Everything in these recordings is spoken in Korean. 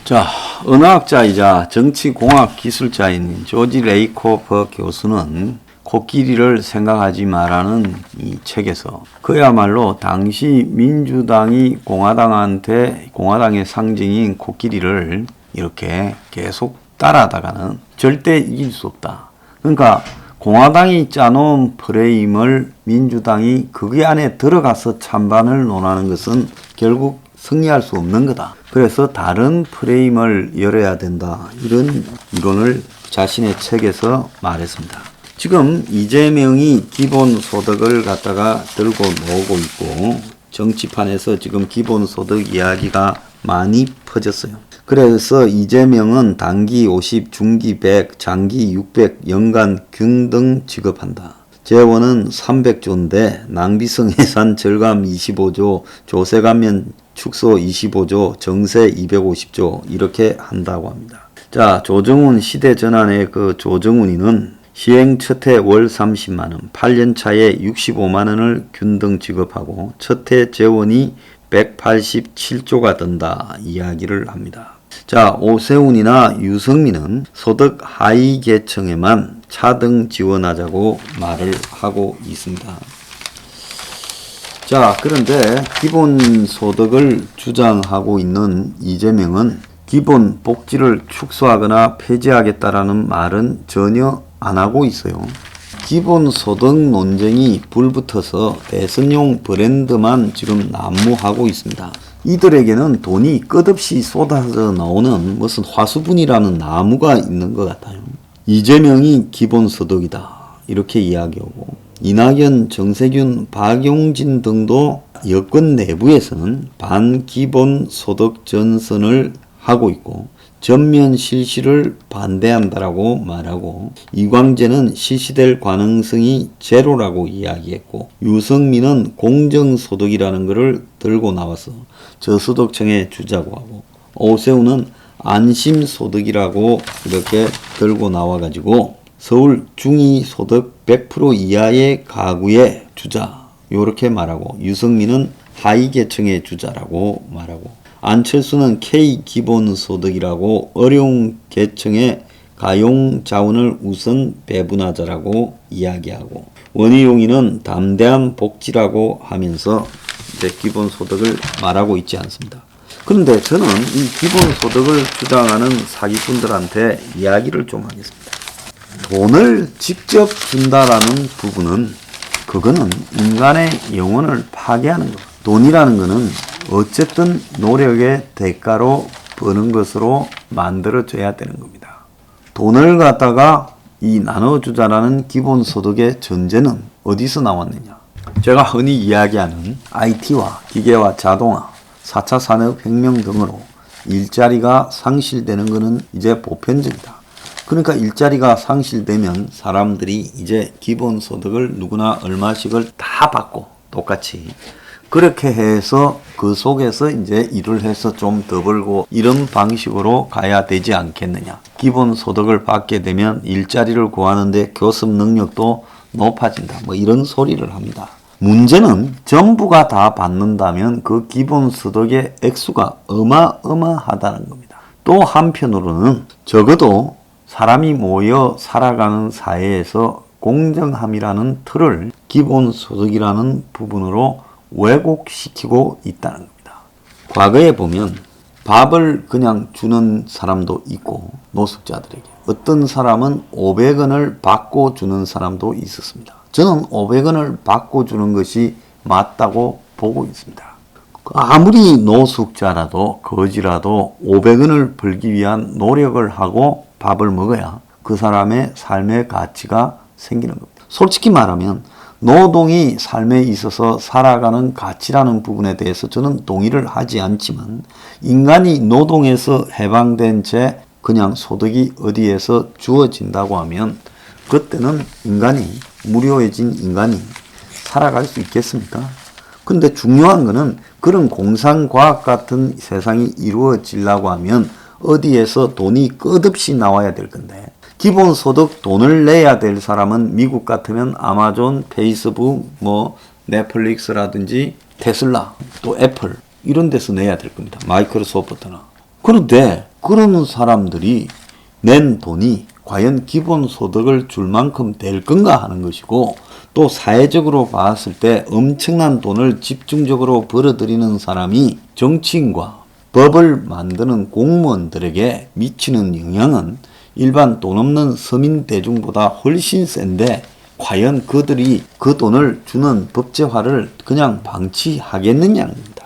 자, 언어학자이자 정치공학 기술자인 조지 레이코프 교수는 코끼리를 생각하지 마라는 이 책에서 그야말로 당시 민주당이 공화당의 상징인 코끼리를 이렇게 계속 따라다가는 절대 이길 수 없다. 그러니까 공화당이 짜놓은 프레임을 민주당이 거기 안에 들어가서 찬반을 논하는 것은 결국 승리할 수 없는 거다. 그래서 다른 프레임을 열어야 된다. 이런 이론을 자신의 책에서 말했습니다. 지금 이재명이 기본소득을 갖다가 들고 나오고 있고 정치판에서 지금 기본소득 이야기가 많이 퍼졌어요. 그래서 이재명은 단기 50, 중기 100, 장기 600, 연간 균등 지급한다. 재원은 300조인데 낭비성 예산 절감 25조, 조세 감면 축소 25조, 정세 250조 이렇게 한다고 합니다. 자, 조정훈 시대전환의 그 조정훈이는 시행 첫해 월 30만원, 8년 차에 65만원을 균등 지급하고 첫해 재원이 187조가 든다 이야기를 합니다. 자, 오세훈이나 유승민은 소득 하위 계층에만 차등 지원하자고 말을 하고 있습니다. 자, 그런데 기본소득을 주장하고 있는 이재명은 기본 복지를 축소하거나 폐지하겠다라는 말은 전혀 안 하고 있어요. 기본소득 논쟁이 불붙어서 대선용 브랜드만 지금 난무하고 있습니다. 이들에게는 돈이 끝없이 쏟아져 나오는 무슨 화수분이라는 나무가 있는 것 같아요. 이재명이 기본소득이다 이렇게 이야기하고 이낙연, 정세균, 박용진 등도 여권 내부에서는 반기본소득 전선을 하고 있고 전면 실시를 반대한다라고 말하고 이광재는 실시될 가능성이 제로라고 이야기했고 유승민은 공정소득이라는 것을 들고 나와서 저소득층에 주자고 하고 오세훈은 안심소득이라고 이렇게 들고 나와가지고 서울 중위소득 100% 이하의 가구에 주자 이렇게 말하고 유승민은 하위계층에 주자라고 말하고 안철수는 K기본소득이라고 어려운 계층의 가용자원을 우선 배분하자라고 이야기하고 원희용이는 담대한 복지라고 하면서 이제 기본소득을 말하고 있지 않습니다. 그런데 저는 이 기본소득을 주장하는 사기꾼들한테 이야기를 좀 하겠습니다. 돈을 직접 준다라는 부분은 그거는 인간의 영혼을 파괴하는 것. 돈이라는 것은 어쨌든 노력의 대가로 버는 것으로 만들어져야 되는 겁니다. 돈을 갖다가 이 나눠주자라는 기본소득의 전제는 어디서 나왔느냐? 제가 흔히 이야기하는 IT와 기계와 자동화, 4차 산업혁명 등으로 일자리가 상실되는 것은 이제 보편적이다. 그러니까 일자리가 상실되면 사람들이 이제 기본소득을 누구나 얼마씩을 다 받고 똑같이 그렇게 해서 그 속에서 이제 일을 해서 좀 더 벌고 이런 방식으로 가야 되지 않겠느냐. 기본소득을 받게 되면 일자리를 구하는데 교섭 능력도 높아진다. 뭐 이런 소리를 합니다. 문제는 전부가 다 받는다면 그 기본소득의 액수가 어마어마하다는 겁니다. 또 한편으로는 적어도 사람이 모여 살아가는 사회에서 공정함이라는 틀을 기본소득이라는 부분으로 왜곡시키고 있다는 겁니다. 과거에 보면 밥을 그냥 주는 사람도 있고 노숙자들에게 어떤 사람은 500원을 받고 주는 사람도 있었습니다. 저는 500원을 받고 주는 것이 맞다고 보고 있습니다. 아무리 노숙자라도 거지라도 500원을 벌기 위한 노력을 하고 밥을 먹어야 그 사람의 삶의 가치가 생기는 겁니다. 솔직히 말하면 노동이 삶에 있어서 살아가는 가치라는 부분에 대해서 저는 동의를 하지 않지만 인간이 노동에서 해방된 채 그냥 소득이 어디에서 주어진다고 하면 그때는 무료해진 인간이 살아갈 수 있겠습니까? 근데 중요한 거는 그런 공상과학 같은 세상이 이루어지려고 하면 어디에서 돈이 끝없이 나와야 될 건데 기본소득 돈을 내야 될 사람은 미국 같으면 아마존, 페이스북, 넷플릭스라든지 테슬라, 또 애플 이런 데서 내야 될 겁니다. 마이크로소프트나. 그런데 그런 사람들이 낸 돈이 과연 기본소득을 줄 만큼 될 건가 하는 것이고, 또 사회적으로 봤을 때 엄청난 돈을 집중적으로 벌어들이는 사람이 정치인과 법을 만드는 공무원들에게 미치는 영향은 일반 돈 없는 서민 대중보다 훨씬 센데, 과연 그들이 그 돈을 주는 법제화를 그냥 방치하겠느냐입니다.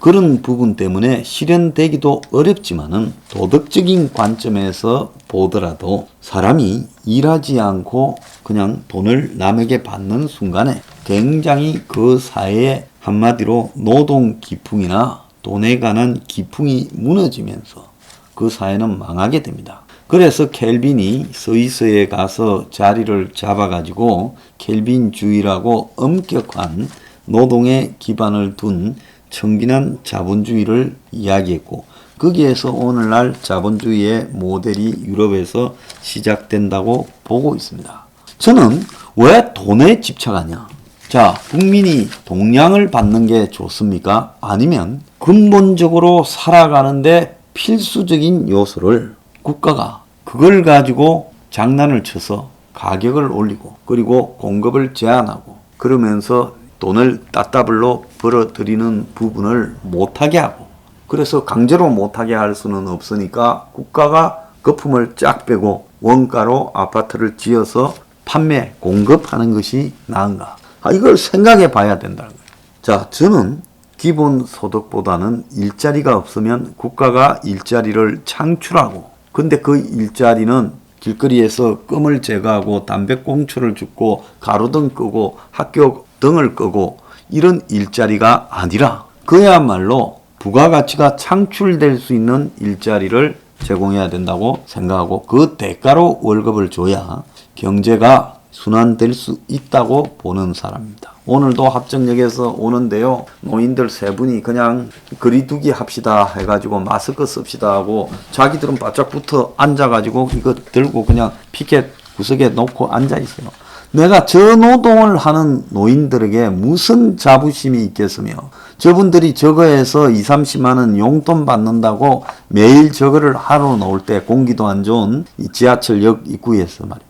그런 부분 때문에 실현되기도 어렵지만은 도덕적인 관점에서 보더라도 사람이 일하지 않고 그냥 돈을 남에게 받는 순간에 굉장히 그 사회에 한마디로 노동 기풍이나 돈에 관한 기풍이 무너지면서 그 사회는 망하게 됩니다. 그래서 켈빈이 스위스에 가서 자리를 잡아가지고 켈빈주의라고 엄격한 노동의 기반을 둔 청빈한 자본주의를 이야기했고, 거기에서 오늘날 자본주의의 모델이 유럽에서 시작된다고 보고 있습니다. 저는 왜 돈에 집착하냐? 자, 국민이 동량을 받는 게 좋습니까? 아니면 근본적으로 살아가는데 필수적인 요소를 국가가 그걸 가지고 장난을 쳐서 가격을 올리고 그리고 공급을 제한하고 그러면서 돈을 따따블로 벌어들이는 부분을 못하게 하고, 그래서 강제로 못하게 할 수는 없으니까 국가가 거품을 쫙 빼고 원가로 아파트를 지어서 판매, 공급하는 것이 나은가? 이걸 생각해 봐야 된다는 거예요. 자, 저는 기본소득보다는 일자리가 없으면 국가가 일자리를 창출하고, 근데 그 일자리는 길거리에서 껌을 제거하고 담배꽁초를 줍고 가로등 끄고 학교 등을 끄고 이런 일자리가 아니라 그야말로 부가가치가 창출될 수 있는 일자리를 제공해야 된다고 생각하고, 그 대가로 월급을 줘야 경제가 순환될 수 있다고 보는 사람입니다. 오늘도 합정역에서 오는데요, 노인들 세 분이 그냥 거리두기 합시다 해가지고 마스크 씁시다 하고 자기들은 바짝 붙어 앉아가지고 이거 들고 그냥 피켓 구석에 놓고 앉아있어요. 내가 저 노동을 하는 노인들에게 무슨 자부심이 있겠으며, 저분들이 저거에서 2, 30만 원 용돈 받는다고 매일 저거를 하러 나올 때 공기도 안 좋은 이 지하철역 입구에서 말입니다.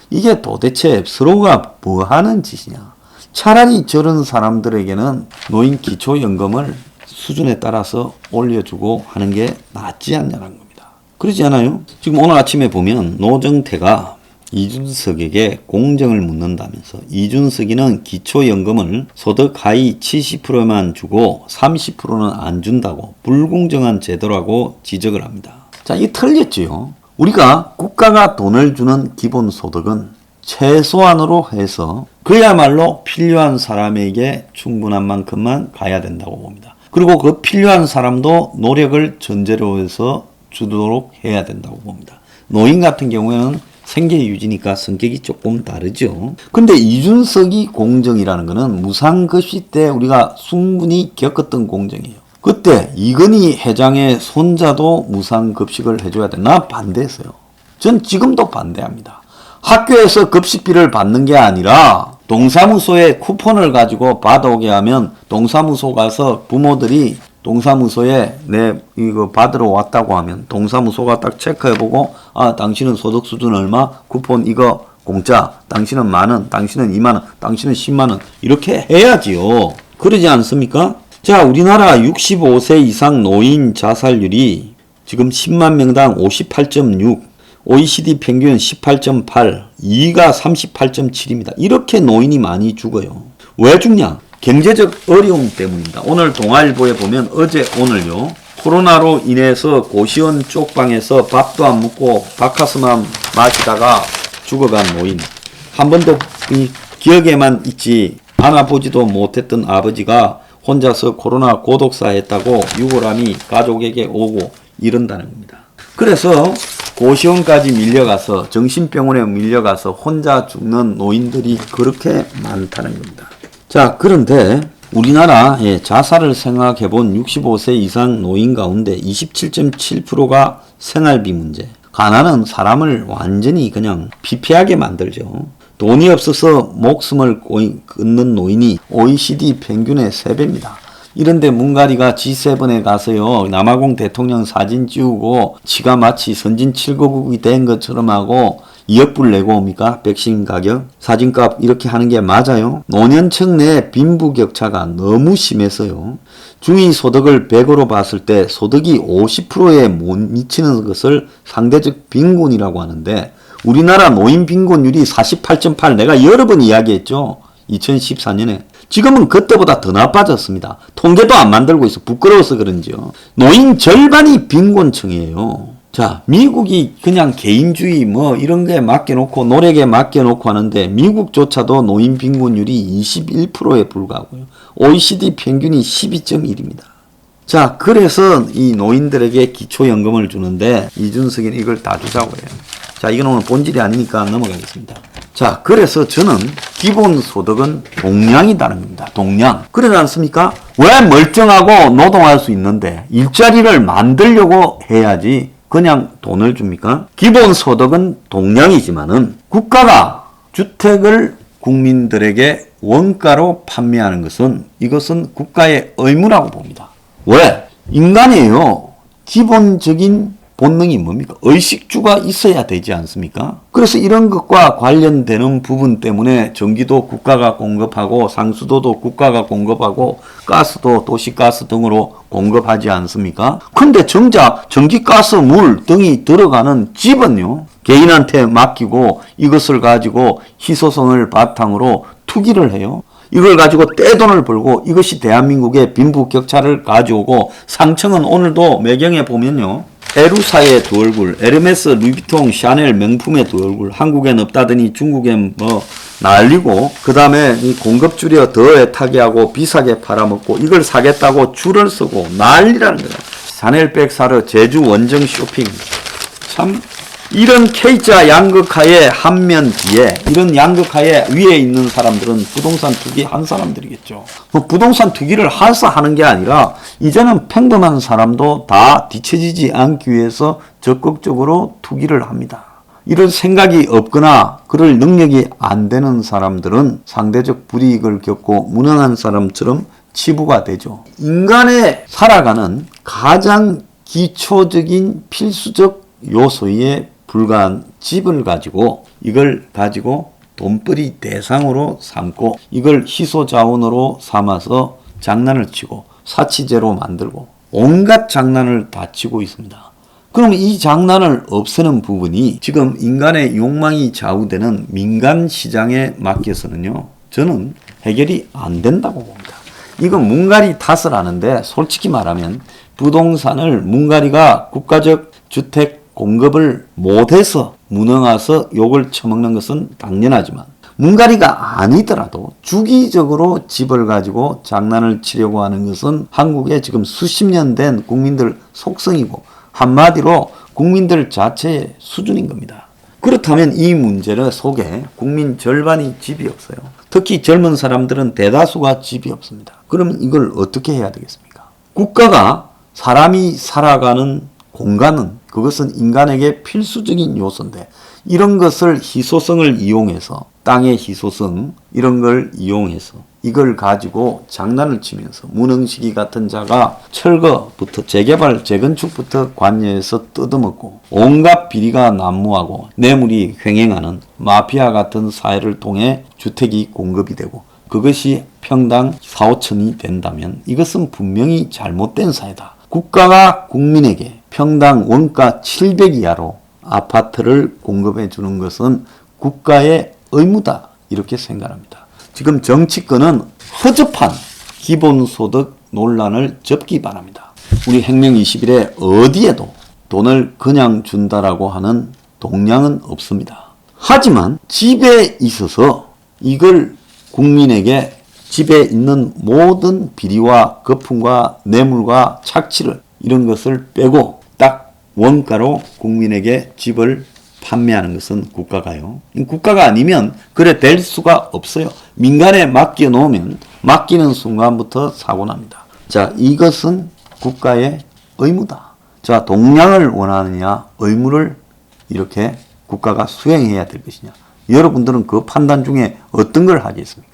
이게 도대체 서로가 뭐 하는 짓이냐? 차라리 저런 사람들에게는 노인 기초연금을 수준에 따라서 올려주고 하는 게 낫지 않냐는 겁니다. 그러지 않아요? 지금 오늘 아침에 보면 노정태가 이준석에게 공정을 묻는다면서, 이준석이는 기초연금을 소득 하위 70%만 주고 30%는 안 준다고 불공정한 제도라고 지적을 합니다. 자, 이게 틀렸지요. 우리가 국가가 돈을 주는 기본소득은 최소한으로 해서 그야말로 필요한 사람에게 충분한 만큼만 가야 된다고 봅니다. 그리고 그 필요한 사람도 노력을 전제로 해서 주도록 해야 된다고 봅니다. 노인 같은 경우에는 생계 유지니까 성격이 조금 다르죠. 근데 이준석이 공정이라는 것은 무상급식 때 우리가 충분히 겪었던 공정이에요. 그때 이건희 회장의 손자도 무상급식을 해줘야 돼. 나 반대했어요. 전 지금도 반대합니다. 학교에서 급식비를 받는 게 아니라 동사무소에 쿠폰을 가지고 받아오게 하면 동사무소 가서 부모들이 동사무소에 내 이거 받으러 왔다고 하면 동사무소가 딱 체크해보고, 아, 당신은 소득 수준 얼마? 쿠폰 이거 공짜. 당신은 10,000원, 당신은 20,000원, 당신은 100,000원. 이렇게 해야지요. 그러지 않습니까? 자, 우리나라 65세 이상 노인 자살률이 지금 10만 명당 58.6, OECD 평균 18.8, 2가 38.7입니다. 이렇게 노인이 많이 죽어요. 왜 죽냐? 경제적 어려움 때문입니다. 오늘 동아일보에 보면 어제 오늘요, 코로나로 인해서 고시원 쪽방에서 밥도 안 먹고 바카스만 마시다가 죽어간 노인, 한 번도 기억에만 있지 안아보지도 못했던 아버지가 혼자서 코로나 고독사 했다고 유골함이 가족에게 오고 이런다는 겁니다. 그래서 고시원까지 밀려가서 정신병원에 밀려가서 혼자 죽는 노인들이 그렇게 많다는 겁니다. 자, 그런데 우리나라의 자살을 생각해본 65세 이상 노인 가운데 27.7%가 생활비 문제. 가난은 사람을 완전히 그냥 피폐하게 만들죠. 돈이 없어서 목숨을 끊는 노인이 OECD 평균의 3배입니다. 이런데 문가리가 G7에 가서요, 남아공 대통령 사진 찍고 지가 마치 선진 7거국이 된 것처럼 하고 2억 불 내고 옵니까? 백신 가격? 사진값 이렇게 하는 게 맞아요? 노년층 내 빈부격차가 너무 심해서요. 중위소득을 100으로 봤을 때 소득이 50%에 못 미치는 것을 상대적 빈곤이라고 하는데, 우리나라 노인 빈곤율이 48.8, 내가 여러 번 이야기했죠. 2014년에. 지금은 그때보다 더 나빠졌습니다. 통계도 안 만들고 있어. 부끄러워서 그런지요. 노인 절반이 빈곤층이에요. 자, 미국이 그냥 개인주의 뭐 이런 게 맡겨놓고 노력에 맡겨놓고 하는데, 미국조차도 노인 빈곤율이 21%에 불과하고요. OECD 평균이 12.1입니다. 자, 그래서 이 노인들에게 기초연금을 주는데 이준석이는 이걸 다 주자고 해요. 자, 이건 오늘 본질이 아니니까 넘어가겠습니다. 자, 그래서 저는 기본소득은 동량이다는 겁니다. 동량. 그러지 않습니까? 왜 멀쩡하고 노동할 수 있는데 일자리를 만들려고 해야지 그냥 돈을 줍니까? 기본소득은 동량이지만은 국가가 주택을 국민들에게 원가로 판매하는 것은, 이것은 국가의 의무라고 봅니다. 왜? 인간이에요. 기본적인 본능이 뭡니까? 의식주가 있어야 되지 않습니까? 그래서 이런 것과 관련되는 부분 때문에 전기도 국가가 공급하고 상수도도 국가가 공급하고 가스도 도시가스 등으로 공급하지 않습니까? 근데 정작 전기, 가스, 물 등이 들어가는 집은요, 개인한테 맡기고 이것을 가지고 희소성을 바탕으로 투기를 해요. 이걸 가지고 떼돈을 벌고 이것이 대한민국의 빈부격차를 가져오고, 상층은 오늘도 매경에 보면요, 에루사의 두 얼굴, 에르메스, 루이비통, 샤넬 명품의 두 얼굴, 한국엔 없다더니 중국엔 뭐 날리고, 그 다음에 이 공급 줄여 더 애타게 하고 비싸게 팔아먹고, 이걸 사겠다고 줄을 서고 난리라는 거야. 샤넬백 사러 제주 원정 쇼핑. 참, 이런 K자 양극화의 한면 뒤에, 이런 양극화의 위에 있는 사람들은 부동산 투기 한 사람들이겠죠. 뭐 부동산 투기를 해서 하는 게 아니라 이제는 평범한 사람도 다 뒤처지지 않기 위해서 적극적으로 투기를 합니다. 이런 생각이 없거나 그럴 능력이 안 되는 사람들은 상대적 불이익을 겪고 무능한 사람처럼 치부가 되죠. 인간의 살아가는 가장 기초적인 필수적 요소에 불과한 집을 가지고, 이걸 가지고 돈벌이 대상으로 삼고 이걸 희소자원으로 삼아서 장난을 치고 사치제로 만들고 온갖 장난을 다 치고 있습니다. 그럼 이 장난을 없애는 부분이 지금 인간의 욕망이 좌우되는 민간 시장에 맡겨서는요, 저는 해결이 안 된다고 봅니다. 이건 문가리 탓을 하는데, 솔직히 말하면 부동산을 문가리가 국가적 주택 공급을 못해서 무능해서 욕을 처먹는 것은 당연하지만, 문가리가 아니더라도 주기적으로 집을 가지고 장난을 치려고 하는 것은 한국의 지금 수십 년 된 국민들 속성이고, 한마디로 국민들 자체의 수준인 겁니다. 그렇다면 이 문제를 속에 국민 절반이 집이 없어요. 특히 젊은 사람들은 대다수가 집이 없습니다. 그러면 이걸 어떻게 해야 되겠습니까? 국가가 사람이 살아가는 공간은, 그것은 인간에게 필수적인 요소인데, 이런 것을 희소성을 이용해서, 땅의 희소성 이런 걸 이용해서 이걸 가지고 장난을 치면서 무능시기 같은 자가 철거부터 재개발, 재건축부터 관여해서 뜯어먹고 온갖 비리가 난무하고 뇌물이 횡행하는 마피아 같은 사회를 통해 주택이 공급이 되고, 그것이 평당 4, 5천이 된다면 이것은 분명히 잘못된 사회다. 국가가 국민에게 평당 원가 700 이하로 아파트를 공급해 주는 것은 국가의 의무다, 이렇게 생각합니다. 지금 정치권은 허접한 기본소득 논란을 접기 바랍니다. 우리 혁명 20일에 어디에도 돈을 그냥 준다라고 하는 동량은 없습니다. 하지만 집에 있어서 이걸 국민에게, 집에 있는 모든 비리와 거품과 뇌물과 착취를, 이런 것을 빼고 딱 원가로 국민에게 집을 판매하는 것은 국가가요. 국가가 아니면 그래 될 수가 없어요. 민간에 맡겨 놓으면 맡기는 순간부터 사고 납니다. 자, 이것은 국가의 의무다. 자, 동량을 원하느냐, 의무를 이렇게 국가가 수행해야 될 것이냐. 여러분들은 그 판단 중에 어떤 걸 하겠습니까?